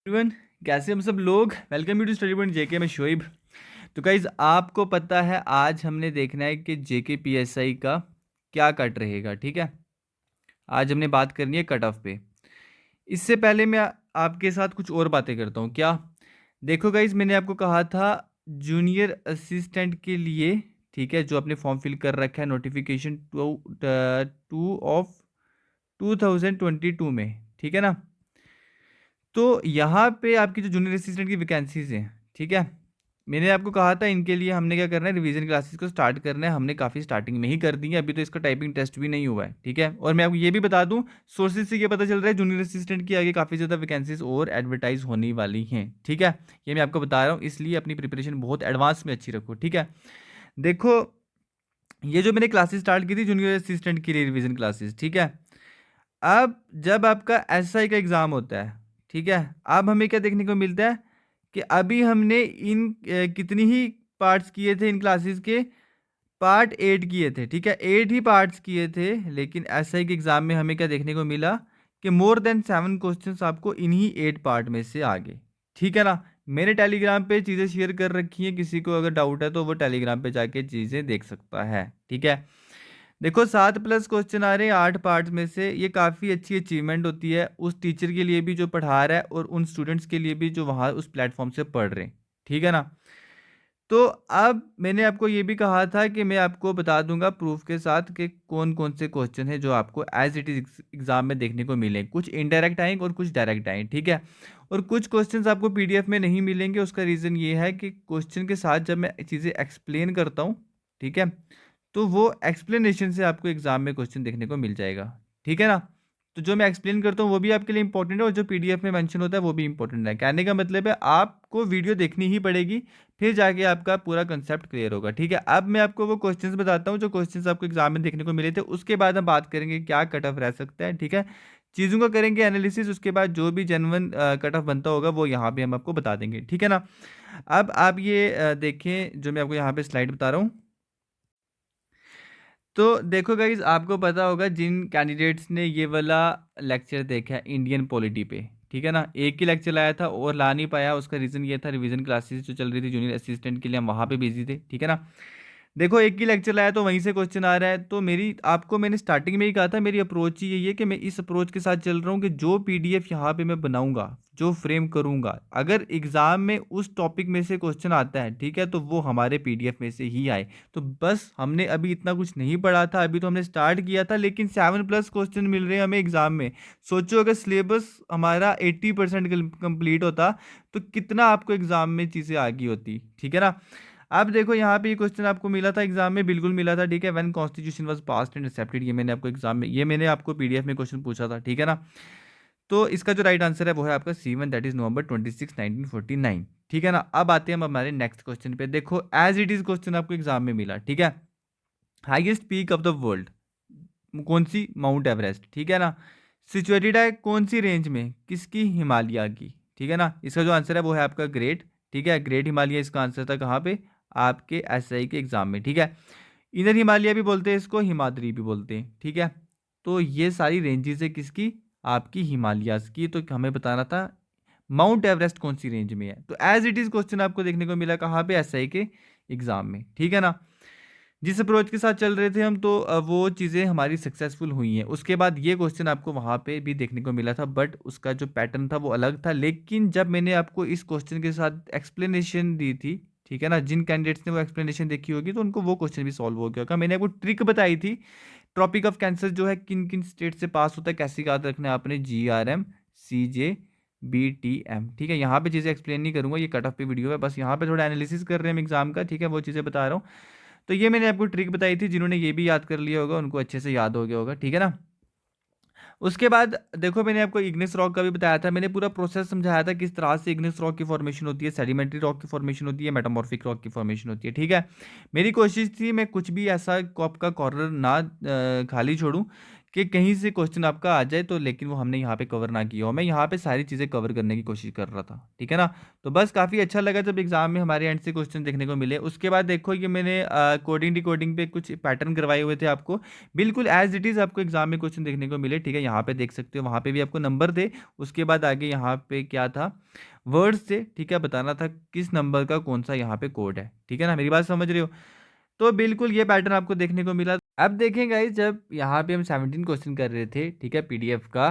Everyone, कैसे हम सब लोग। Welcome you to study point JK में शोएब। तो गाइज आपको पता है आज हमने देखना है कि जेके पीएसआई का क्या कट रहेगा। ठीक है, आज हमने बात करनी है कट ऑफ पे। इससे पहले मैं आपके साथ कुछ और बातें करता हूँ। क्या देखो गाइज, मैंने आपको कहा था जूनियर असिस्टेंट के लिए, ठीक है, जो आपने फॉर्म फिल कर रखा है नोटिफिकेशन 2 ऑफ 2022 में, ठीक है ना। तो यहाँ पे आपकी जो जूनियर असिस्टेंट की वैकेंसीज हैं, ठीक है, मैंने आपको कहा था इनके लिए हमने क्या करना है, रिवीजन क्लासेस को स्टार्ट करना है। हमने काफ़ी स्टार्टिंग में ही कर दी है, अभी तो इसका टाइपिंग टेस्ट भी नहीं हुआ है। ठीक है, और मैं आपको ये भी बता दूं, सोर्सेज से ये पता चल रहा है जूनियर असिस्टेंट की आगे काफ़ी ज़्यादा वैकेंसीज और एडवर्टाइज होने वाली हैं। ठीक है, ये मैं आपको बता रहा हूँ, इसलिए अपनी प्रिपरेशन बहुत एडवांस में अच्छी रखो। ठीक है, देखो, ये जो मैंने क्लासेस स्टार्ट की थी जूनियर असिस्टेंट के लिए रिवीजन क्लासेस, ठीक है। अब जब आपका एसआई का एग्ज़ाम होता है, ठीक है, अब हमें क्या देखने को मिलता है कि अभी हमने इन कितनी ही पार्ट्स किए थे इन क्लासेस के, पार्ट 8 किए थे। ठीक है, 8 ही पार्ट्स किए थे, लेकिन एसआई के एग्ज़ाम में हमें क्या देखने को मिला कि मोर देन 7 क्वेश्चंस आपको इन्हीं 8 पार्ट में से आ गए। ठीक है ना। मैंने टेलीग्राम पे चीज़ें शेयर कर रखी हैं, किसी को अगर डाउट है तो वो टेलीग्राम पे जाके चीज़ें देख सकता है। ठीक है, देखो 7+ क्वेश्चन आ रहे हैं 8 पार्ट्स में से, ये काफ़ी अच्छी अचीवमेंट होती है उस टीचर के लिए भी जो पढ़ा रहा है और उन स्टूडेंट्स के लिए भी जो वहाँ उस प्लेटफॉर्म से पढ़ रहे हैं। ठीक है ना। तो अब मैंने आपको ये भी कहा था कि मैं आपको बता दूंगा प्रूफ के साथ कि कौन कौन से क्वेश्चन हैं जो आपको एज इट इज एग्जाम में देखने को मिले। कुछ इनडायरेक्ट आएंगे और कुछ डायरेक्ट आएंगे। ठीक है, और कुछ क्वेश्चंस आपको पीडीएफ में नहीं मिलेंगे। उसका रीज़न ये है कि क्वेश्चन के साथ जब मैं चीज़ें एक्सप्लेन करता हूँ, ठीक है, तो वो एक्सप्लेनेशन से आपको एग्जाम में क्वेश्चन देखने को मिल जाएगा। ठीक है ना। तो जो मैं एक्सप्लेन करता हूँ वो भी आपके लिए इंपॉर्टेंट है और जो पीडीएफ में मेंशन होता है वो भी इंपॉर्टेंट है। कहने का मतलब है आपको वीडियो देखनी ही पड़ेगी, फिर जाके आपका पूरा कंसेप्ट क्लियर होगा। ठीक है, अब मैं आपको वो क्वेश्चंस बताता हूँ जो क्वेश्चंस आपको एग्जाम में देखने को मिले थे। उसके बाद हम बात करेंगे क्या कट ऑफ रह सकता है। ठीक है, चीज़ों का करेंगे एनालिसिस, उसके बाद जो भी जेन्युइन कट ऑफ बनता होगा वो यहाँ पे हम आपको बता देंगे। ठीक है ना। अब आप ये देखें जो मैं आपको यहाँ पे स्लाइड बता रहा हूँ। तो देखो गाइज, आपको पता होगा जिन कैंडिडेट्स ने ये वाला लेक्चर देखा है इंडियन पॉलिटी पे, ठीक है ना, एक ही लेक्चर लाया था और ला नहीं पाया। उसका रीज़न ये था रिवीजन क्लासेस जो चल रही थी जूनियर असिस्टेंट के लिए, हम वहाँ पे बिजी थे। ठीक है ना। देखो, एक ही लेक्चर लाया तो वहीं से क्वेश्चन आ रहा है। तो मेरी आपको मैंने स्टार्टिंग में ही कहा था, मेरी अप्रोच ही यही है कि मैं इस अप्रोच के साथ चल रहा हूँ कि जो पीडीएफ यहाँ पे मैं बनाऊंगा, जो फ्रेम करूंगा, अगर एग्जाम में उस टॉपिक में से क्वेश्चन आता है, ठीक है, तो वो हमारे पीडीएफ में से ही आए। तो बस हमने अभी इतना कुछ नहीं पढ़ा था, अभी तो हमने स्टार्ट किया था, लेकिन 7+ क्वेश्चन मिल रहे हैं हमें एग्जाम में। सोचो अगर सिलेबस हमारा 80% कंप्लीट होता तो कितना आपको एग्जाम में चीज़ें आ गई होती। ठीक है ना। अब देखो यहाँ पे ये क्वेश्चन आपको मिला था एग्जाम में, बिल्कुल मिला था। ठीक है, when constitution was passed and accepted, ये मैंने आपको एग्जाम में, ये मैंने आपको पीडीएफ में क्वेश्चन पूछा था। ठीक है ना। तो इसका जो राइट आंसर है वो है आपका C1, दैट इज नवंबर 26, 1949। ठीक है ना। अब आते हैं हम हमारे नेक्स्ट क्वेश्चन पे। देखो एज इट इज क्वेश्चन आपको एग्जाम में मिला। ठीक है, highest peak of the world कौन सी, माउंट एवरेस्ट। ठीक है ना। सिचुएटेड है कौन सी रेंज में, किसकी, हिमालय की। ठीक है ना। इसका जो आंसर है वो है आपका ग्रेट। ठीक है, ग्रेट हिमालय इसका आंसर था कहाँ पे, आपके एसआई के एग्जाम में। ठीक है, इनर हिमालय भी बोलते हैं इसको, हिमाद्री भी बोलते हैं। ठीक है, तो ये सारी रेंजेस है किसकी, आपकी हिमालयाज की। तो हमें बताना था माउंट एवरेस्ट कौन सी रेंज में है। तो एज इट इज क्वेश्चन आपको देखने को मिला कहाँ पे, एसआई के एग्जाम में। ठीक है ना। जिस अप्रोच के साथ चल रहे थे हम, तो वो चीज़ें हमारी सक्सेसफुल हुई हैं। उसके बाद ये क्वेश्चन आपको वहाँ पे भी देखने को मिला था, बट उसका जो पैटर्न था वो अलग था। लेकिन जब मैंने आपको इस क्वेश्चन के साथ एक्सप्लेनेशन दी थी, ठीक है ना, जिन कैंडिडेट्स ने वो एक्सप्लेनेशन देखी होगी तो उनको वो क्वेश्चन भी सॉल्व हो गया होगा। मैंने आपको ट्रिक बताई थी, ट्रॉपिक ऑफ कैंसर जो है किन किन स्टेट से पास होता है, कैसे याद रखना है आपने, GRM CJ BTM। ठीक है, यहाँ पे चीज़ें एक्सप्लेन नहीं करूँगा, ये कट ऑफ पे वीडियो है, बस यहाँ पे थोड़ा एनालिसिस कर रहे हैं हम एग्जाम का। ठीक है, वो चीज़ें बता रहा हूँ। तो ये मैंने आपको ट्रिक बताई थी, जिन्होंने ये भी याद कर लिया होगा उनको अच्छे से याद हो गया होगा। ठीक है ना। उसके बाद देखो, मैंने आपको इग्निस रॉक का भी बताया था, मैंने पूरा प्रोसेस समझाया था किस तरह से इग्निस रॉक की फॉर्मेशन होती है, सेडिमेंट्री रॉक की फॉर्मेशन होती है, मेटामॉर्फिक रॉक की फॉर्मेशन होती है। ठीक है, मेरी कोशिश थी मैं कुछ भी ऐसा कॉप का कॉर्नर ना खाली छोड़ूं कि कहीं से क्वेश्चन आपका आ जाए तो, लेकिन वो हमने यहाँ पे कवर ना किया हो। मैं यहाँ पे सारी चीज़ें कवर करने की कोशिश कर रहा था, ठीक है ना। तो बस काफ़ी अच्छा लगा जब एग्जाम में हमारे एंड से क्वेश्चन देखने को मिले। उसके बाद देखो ये मैंने कोडिंग डिकोडिंग पे कुछ पैटर्न करवाए हुए थे आपको, बिल्कुल एज इट इज़ आपको एग्जाम में क्वेश्चन देखने को मिले, ठीक है। यहाँ पे देख सकते हो, वहाँ पे भी आपको नंबर थे। उसके बाद आगे यहाँ पे क्या था, वर्ड्स थे, ठीक है। बताना था किस नंबर का कौन सा यहाँ पे कोड है, ठीक है ना। मेरी बात समझ रहे हो। तो बिल्कुल ये पैटर्न आपको देखने को मिला। अब देखें गाइस, जब यहाँ पे हम 17 क्वेश्चन कर रहे थे, ठीक है, पीडीएफ का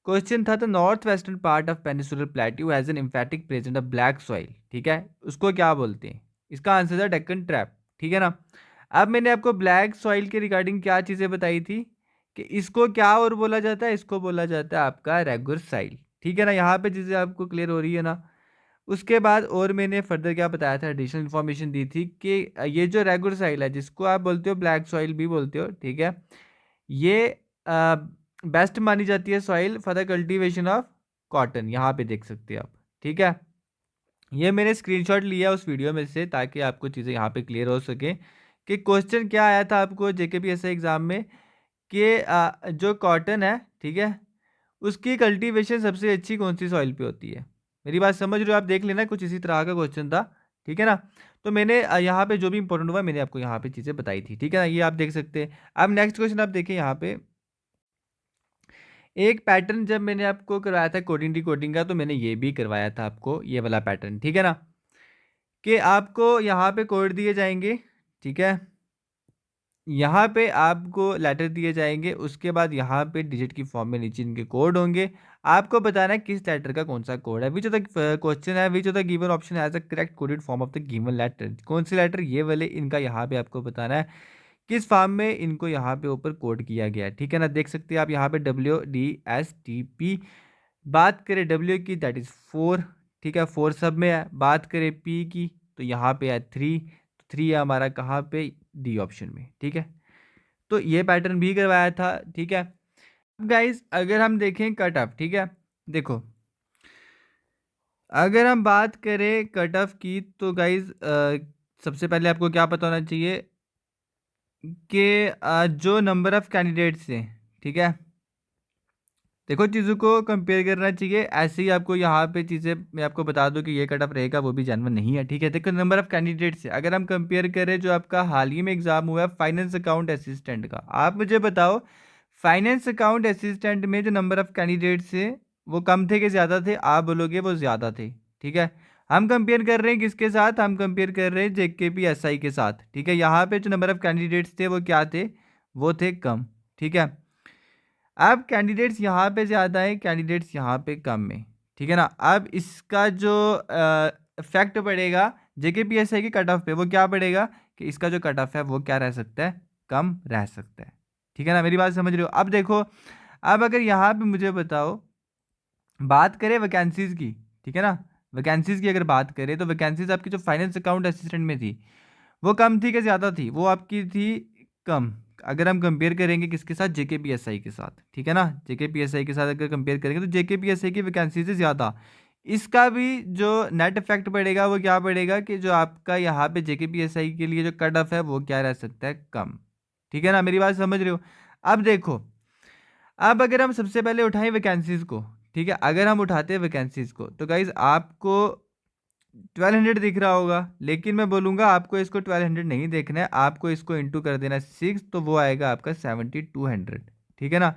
क्वेश्चन था, the north western part of peninsular plateau has an emphatic present of black soil, ठीक है। उसको क्या बोलते हैं? इसका आंसर था डेक्कन ट्रैप, ठीक है ना। अब मैंने आपको ब्लैक सॉइल के रिगार्डिंग क्या चीज़ें बताई थी कि इसको क्या और बोला जाता है, इसको बोला जाता है आपका रेगुलर साइल, ठीक है ना। यहाँ पे चीज़ें आपको क्लियर हो रही है ना। उसके बाद और मैंने फर्दर क्या बताया था, एडिशनल इन्फॉर्मेशन दी थी कि ये जो रेगुलर सॉइल है, जिसको आप बोलते हो ब्लैक सॉइल भी बोलते हो, ठीक है, ये बेस्ट मानी जाती है soil for the cultivation of cotton. यहाँ पे देख सकते हैं आप, ठीक है। ये मैंने स्क्रीनशॉट लिया उस वीडियो में से, ताकि आपको चीज़ें यहाँ पे क्लियर हो सके कि क्वेश्चन क्या आया था आपको जेकेपीएससी एग्जाम में, कि जो कॉटन है, ठीक है, उसकी कल्टीवेशन सबसे अच्छी कौन सी सॉइल पे होती है। मेरी बात समझ रहे हो आप? देख लेना, कुछ इसी तरह का क्वेश्चन था, ठीक है ना। तो मैंने यहाँ पे जो भी इंपॉर्टेंट हुआ मैंने आपको यहाँ पे चीज़ें बताई थी, ठीक है ना। ये आप देख सकते हैं। अब नेक्स्ट क्वेश्चन आप देखें, यहाँ पे एक पैटर्न जब मैंने आपको करवाया था कोडिंग डिकोडिंग का, तो मैंने ये भी करवाया था आपको, ये वाला पैटर्न, ठीक है ना, कि आपको यहाँ पे कोड दिए जाएंगे, ठीक है। यहाँ पे आपको लेटर दिए जाएंगे, उसके बाद यहाँ पे डिजिट की फॉर्म में नीचे इनके कोड होंगे। आपको बताना है किस लेटर का कौन सा कोड है। विच ऑफ द क्वेश्चन है, which of the given option has the correct coded form of the given letter. कौन सी लेटर, ये वाले, इनका यहाँ पे आपको बताना है किस फॉर्म में इनको यहाँ पे ऊपर कोड किया गया है, ठीक है ना। देख सकते हैं आप यहाँ पे WDSTP। बात करें W की, दैट इज़ 4, ठीक है, 4 सब में है। बात करें P की, तो यहाँ पे है 3, तो 3 है हमारा कहाँ पे, डी ऑप्शन में, ठीक है। तो ये पैटर्न भी करवाया था, ठीक है। अब गाइस अगर हम देखें कट ऑफ, ठीक है, देखो अगर हम बात करें कट ऑफ की, तो गाइस सबसे पहले आपको क्या पता होना चाहिए कि जो नंबर ऑफ कैंडिडेट्स हैं, ठीक है, देखो चीज़ों को कंपेयर करना चाहिए। ऐसे ही आपको यहाँ पे चीज़ें मैं आपको बता दूं कि ये कट ऑफ रहेगा, वो भी जानवर नहीं है, ठीक है। देखो नंबर ऑफ कैंडिडेट्स से अगर हम कंपेयर करें, जो आपका हाल ही में एग्जाम हुआ है फाइनेंस अकाउंट असिस्टेंट का, आप मुझे बताओ फाइनेंस अकाउंट असिस्टेंट में जो नंबर ऑफ कैंडिडेट्स थे वो कम थे कि ज़्यादा थे? आप बोलोगे वो ज़्यादा थे, ठीक है। हम कंपेयर कर रहे हैं किसके साथ? हम कंपेयर कर रहे हैं JKPSI के साथ, ठीक है। यहाँ पे जो नंबर ऑफ कैंडिडेट्स थे वो क्या थे? वो थे कम, ठीक है। अब कैंडिडेट्स यहाँ पे ज़्यादा है, कैंडिडेट्स यहाँ पे कम है, ठीक है ना। अब इसका जो इफेक्ट पड़ेगा JKPSI के कट ऑफ पे, वो क्या पड़ेगा कि इसका जो कट ऑफ है वो क्या रह सकता है? कम रह सकता है, ठीक है ना। मेरी बात समझ रहे हो? अब देखो, अब अगर यहाँ पे मुझे बताओ, बात करें वैकेंसीज की, ठीक है ना, वैकेंसीज की अगर बात करें, तो वैकेंसीज आपकी जो फाइनेंस अकाउंट असिस्टेंट में थी वो कम थी कि ज़्यादा थी? वो आपकी थी कम। अगर हम कंपेयर करेंगे किसके साथ? JKPSI के साथ, ठीक है ना। JKPSI के साथ अगर कंपेयर करेंगे तो JKPSI की वैकेंसी से ज़्यादा। इसका भी जो नेट इफेक्ट पड़ेगा वो क्या पड़ेगा कि जो आपका यहाँ पे JKPSI के लिए जो कट ऑफ है वो क्या रह सकता है? कम, ठीक है ना। मेरी बात समझ रहे हो? अब देखो, अब अगर हम सबसे पहले उठाएं वैकेंसीज को, ठीक है, अगर हम उठाते हैं वैकेंसीज को, तो गाइज आपको 1200 दिख रहा होगा, लेकिन मैं बोलूँगा आपको इसको 1200 नहीं देखना है, आपको इसको इंटू कर देना 6, तो वो आएगा आपका 7200, ठीक है ना।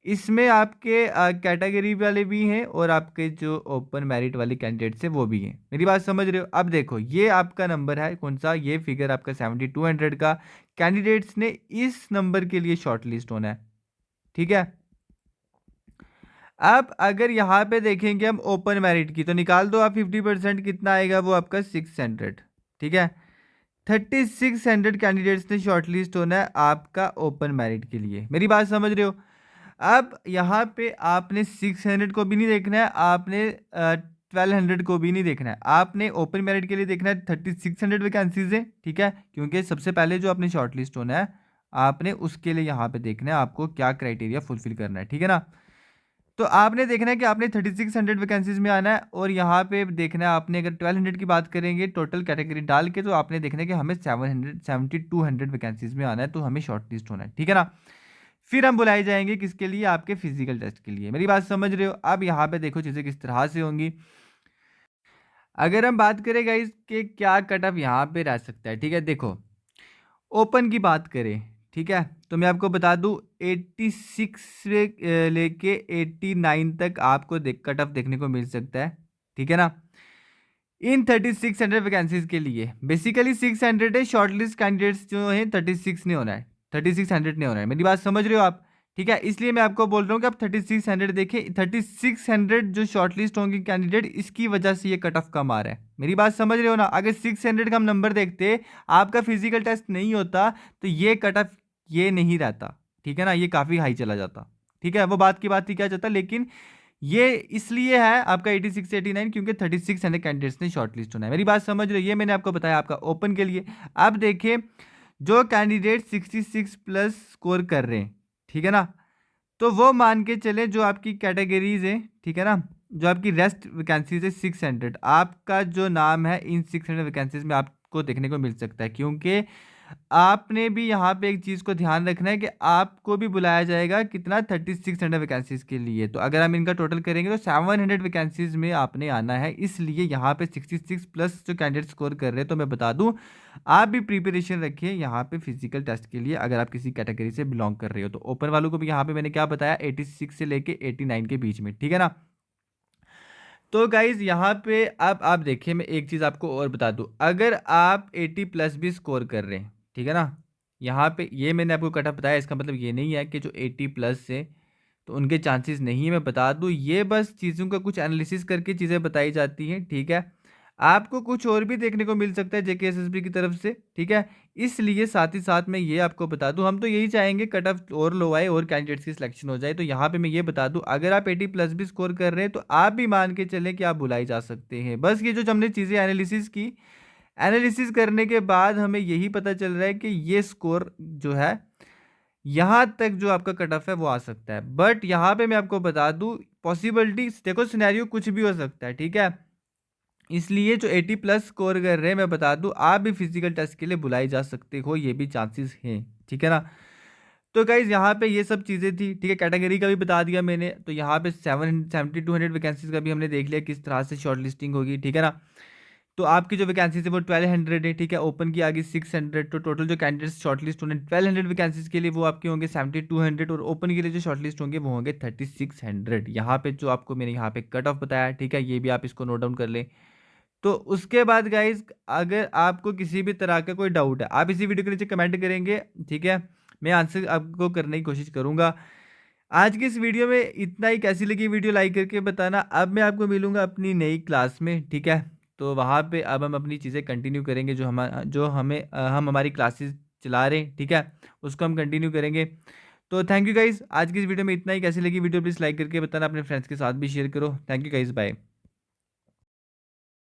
इसमें आपके कैटेगरी वाले भी हैं और आपके जो ओपन मेरिट वाले कैंडिडेट्स हैं वो भी हैं। मेरी बात समझ रहे हो? अब देखो ये आपका नंबर है कौन सा, ये फिगर आपका 7200 का। कैंडिडेट्स ने इस नंबर के लिए शॉर्ट लिस्ट होना है, ठीक है। अब अगर यहाँ पे देखेंगे हम ओपन मेरिट की, तो निकाल दो आप 50%, कितना आएगा? वो आपका 600, ठीक है। 3600 कैंडिडेट्स ने शॉर्टलिस्ट होना है आपका ओपन मेरिट के लिए। मेरी बात समझ रहे हो? अब यहाँ पे आपने 600 को भी नहीं देखना है, आपने 1200 को भी नहीं देखना है, आपने ओपन मेरिट के लिए देखना है 3600 वैकेंसीज है, ठीक है। क्योंकि सबसे पहले जो आपने शॉर्टलिस्ट होना है, आपने उसके लिए यहाँ पे देखना है आपको क्या क्राइटेरिया फुलफिल करना है, ठीक है ना। तो आपने देखना है कि आपने 3600 वैकेंसीज में आना है, और यहाँ पे देखना है आपने, अगर 1200 की बात करेंगे टोटल कैटेगरी डाल के, तो आपने देखना है कि हमें 700 7200 वैकेंसीज में आना है, तो हमें शॉर्ट लिस्ट होना है, ठीक है ना। फिर हम बुलाए जाएंगे किसके लिए, आपके फिजिकल टेस्ट के लिए। मेरी बात समझ रहे हो? अब यहाँ पे देखो चीज़ें किस तरह से होंगी। अगर हम बात करें गाइस कि क्या कट ऑफ यहाँ पे रह सकता है, ठीक है, देखो ओपन की बात करें, ठीक है, तो मैं आपको बता दूं 86 से लेके 89 तक आपको कट ऑफ देखने को मिल सकता है, ठीक है ना, इन 3600 वैकेंसीज के लिए। बेसिकली 600 है, शॉर्टलिस्ट कैंडिडेट्स जो है 36 नहीं होना है, 3600 नहीं होना है। मेरी बात समझ रहे हो आप? ठीक है, इसलिए मैं आपको बोल रहा हूँ कि आप 3600 देखें। 3600 जो शॉर्टलिस्ट होंगे कैंडिडेट, इसकी वजह से ये कट ऑफ कम आ रहा है। मेरी बात समझ रहे हो ना? अगर 600 का हम नंबर देखते, आपका फिजिकल टेस्ट नहीं होता, तो ये कट ऑफ ये नहीं रहता, ठीक है ना, ये काफ़ी हाई चला जाता। ठीक है, वो बात की बात ही क्या जाता, लेकिन ये इसलिए है आपका 86 से 89 क्योंकि 3600 कैंडिडेट्स ने शॉर्टलिस्ट होना है। मेरी बात समझ रहे हो? ये मैंने आपको बताया आपका ओपन के लिए। अब देखिए जो कैंडिडेट 66 प्लस स्कोर कर रहे हैं, ठीक है ना, तो वो मान के चले जो आपकी कैटेगरीज है, ठीक है ना, जो आपकी रेस्ट वैकेंसीज है 600, आपका जो नाम है इन 600 वैकेंसीज में आपको देखने को मिल सकता है। क्योंकि आपने भी यहाँ पे एक चीज़ को ध्यान रखना है कि आपको भी बुलाया जाएगा कितना, 3600 वैकेंसीज के लिए। तो अगर हम इनका टोटल करेंगे तो 700 वैकेंसीज में आपने आना है। इसलिए यहाँ पे 66 प्लस जो कैंडिडेट स्कोर कर रहे हैं, तो मैं बता दूँ आप भी प्रिपरेशन रखिए यहाँ पे फिजिकल टेस्ट के लिए, अगर आप किसी कैटेगरी से बिलोंग कर रहे हो। तो ओपन वालों को भी यहाँ पे मैंने क्या बताया, 86 से लेके 89 के बीच में, ठीक है ना। तो गाइज यहाँ पे अब आप देखिए, मैं एक चीज़ आपको और बता दूँ, अगर आप 80 प्लस भी स्कोर कर रहे हैं, ठीक है ना, यहाँ पे ये मैंने आपको कट ऑफ बताया, इसका मतलब ये नहीं है कि जो 80 प्लस से तो उनके चांसेस नहीं है। मैं बता दूँ ये बस चीज़ों का कुछ एनालिसिस करके चीज़ें बताई जाती हैं, ठीक है। आपको कुछ और भी देखने को मिल सकता है जेकेएसएसबी की तरफ से, ठीक है। इसलिए साथ ही साथ मैं ये आपको बता दूं, हम तो यही चाहेंगे कट ऑफ और लो आए और कैंडिडेट्स की सिलेक्शन हो जाए। तो यहाँ पे मैं ये बता दूं, अगर आप 80 प्लस भी स्कोर कर रहे हैं तो आप भी मान के चलें कि आप बुलाई जा सकते हैं। बस ये जो हमने चीज़ें एनालिसिस की, एनालिसिस करने के बाद हमें यही पता चल रहा है कि ये स्कोर जो है यहाँ तक जो आपका कट ऑफ है वो आ सकता है। बट यहाँ पे मैं आपको बता दूं पॉसिबिलिटी, देखो सिनेरियो कुछ भी हो सकता है, ठीक है। इसलिए जो 80 प्लस स्कोर कर रहे हैं, मैं बता दूं आप भी फिजिकल टेस्ट के लिए बुलाए जा सकते हो, ये भी चांसेस हैं, ठीक है ना। तो गाइज यहाँ पे ये सब चीज़ें थी, ठीक है। कैटेगरी का भी बता दिया मैंने, तो यहाँ पे 7200 वैकेंसीज का भी हमने देख लिया किस तरह से शॉर्ट लिस्टिंग होगी, ठीक है ना। तो आपकी जो वैकेंसीज है वो 1200 है, ठीक है। ओपन की आगे 600, तो टोटल जो कैंडिडेट्स शॉर्टलिस्ट होंगे 1200 वैकेंसीज के लिए वो आपके होंगे 7200, और ओपन के लिए जो शॉर्टलिस्ट होंगे वो होंगे 3600। यहाँ पे जो आपको मैंने यहाँ पे कट ऑफ बताया, ठीक है, ये भी आप इसको नोट डाउन कर लें। तो उसके बाद गाइज अगर आपको किसी भी तरह का कोई डाउट है, आप इसी वीडियो के नीचे कमेंट करेंगे, ठीक है, मैं आंसर आपको करने की कोशिश करूंगा। आज की इस वीडियो में इतना ही। कैसी लगी वीडियो लाइक करके बताना। अब मैं आपको मिलूंगा अपनी नई क्लास में, ठीक है। तो वहाँ पे अब हम अपनी चीज़ें कंटिन्यू करेंगे, हम हमारी क्लासेस चला रहे हैं, ठीक है, उसको हम कंटिन्यू करेंगे। तो थैंक यू गाइज, आज की इस वीडियो में इतना ही। कैसी लगी वीडियो प्लीज़ लाइक करके बताना, अपने फ्रेंड्स के साथ भी शेयर करो। Thank you guys, bye.